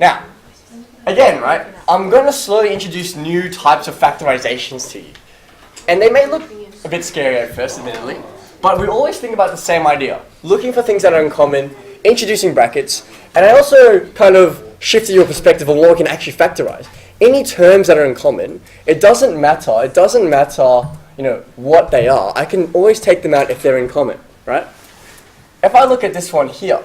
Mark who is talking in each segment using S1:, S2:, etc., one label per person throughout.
S1: Now, again, right, I'm going to slowly introduce new types of factorizations to you. And they may look a bit scary at first, admittedly, but we always think about the same idea. Looking for things that are in common, introducing brackets, and I also kind of shifted your perspective on what we can actually factorize. Any terms that are in common, it doesn't matter, what they are. I can always take them out if they're in common, right? If I look at this one here,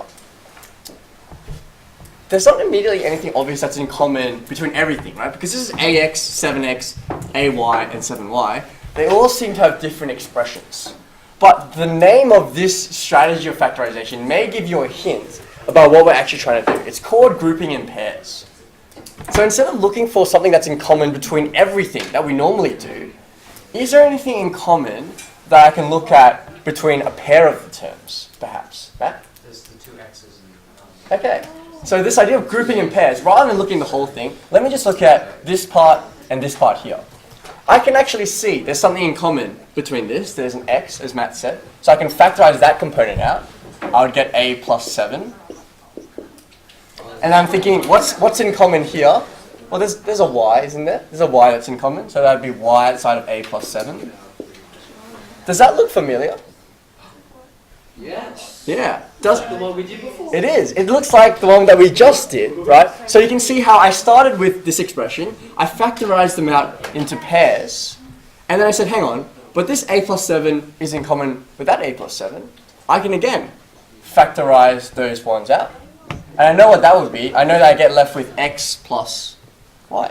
S1: there's not immediately anything obvious that's in common between everything, right? Because this is ax, 7x, ay, and 7y. They all seem to have different expressions. But the name of this strategy of factorization may give you a hint about what we're actually trying to do. It's called grouping in pairs. So instead of looking for something that's in common between everything that we normally do, is there anything in common that I can look at between a pair of the terms, perhaps? Matt?
S2: There's the two x's.
S1: Okay. So this idea of grouping in pairs, rather than looking at the whole thing, let me just look at this part and this part here. I can actually see there's something in common between this. There's an x, as Matt said. So I can factorize that component out. I would get a plus 7. And I'm thinking, what's in common here? Well, there's a y, isn't there? There's a y that's in common. So that would be y outside of a plus 7. Does that look familiar?
S2: Yes.
S1: Yeah.
S2: Does the one we did before?
S1: It is. It looks like the one that we just did, right? So you can see how I started with this expression. I factorized them out into pairs. And then I said, hang on, but this a plus 7 is in common with that a plus 7. I can again factorize those ones out. And I know what that would be. I know that I get left with x plus y.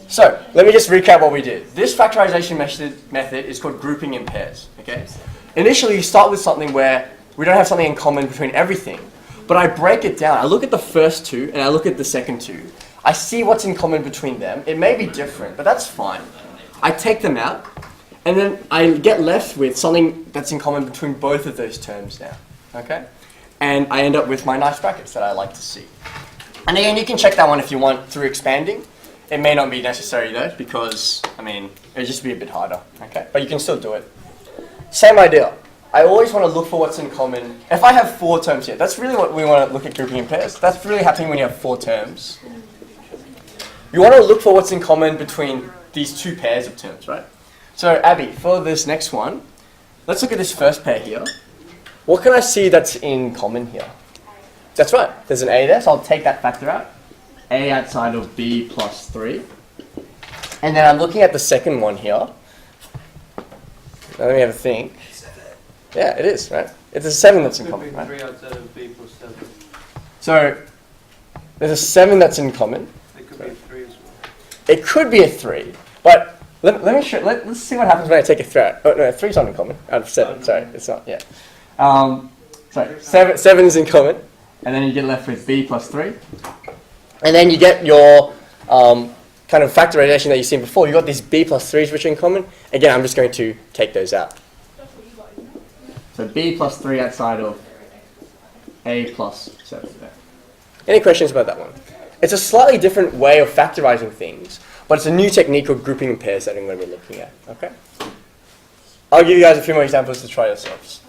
S1: So let me just recap what we did. This factorization method is called grouping in pairs. Okay. Initially, you start with something where we don't have something in common between everything, but I break it down. I look at the first two and I look at the second two. I see what's in common between them. It may be different, but that's fine. I take them out, and then I get left with something that's in common between both of those terms now. Okay? And I end up with my nice brackets that I like to see. And again, you can check that one if you want through expanding. It may not be necessary though, because, it'll just be a bit harder. Okay? But you can still do it. Same idea. I always want to look for what's in common. If I have 4 terms here, that's really what we want to look at grouping in pairs. That's really happening when you have 4 terms. You want to look for what's in common between these 2 pairs of terms, right? So Abby, for this next one, let's look at this first pair here. What can I see that's in common here? That's right. There's an a there, so I'll take that factor out. A outside of b plus 3. And then I'm looking at the second one here. Now let me have a think. Yeah, it is, right? It's a 7 that's in common, right?
S2: 3 outside of b plus 7.
S1: So there's a 7 that's in common.
S2: It could be a 3 as well.
S1: It could be a 3, but let's see what happens when I take a 3 out. Oh no, 3's not in common. Out of 7, sorry, it's not. Yeah. Sorry, 7 is in common, and then you get left with b plus 3, and then you get your kind of factorization that you've seen before. You got these b plus 3s which are in common. Again, I'm just going to take those out. So b plus 3 outside of a plus 7 there. Any questions about that one? It's a slightly different way of factorizing things, but it's a new technique of grouping in pairs that I'm going to be looking at. Okay? I'll give you guys a few more examples to try yourselves.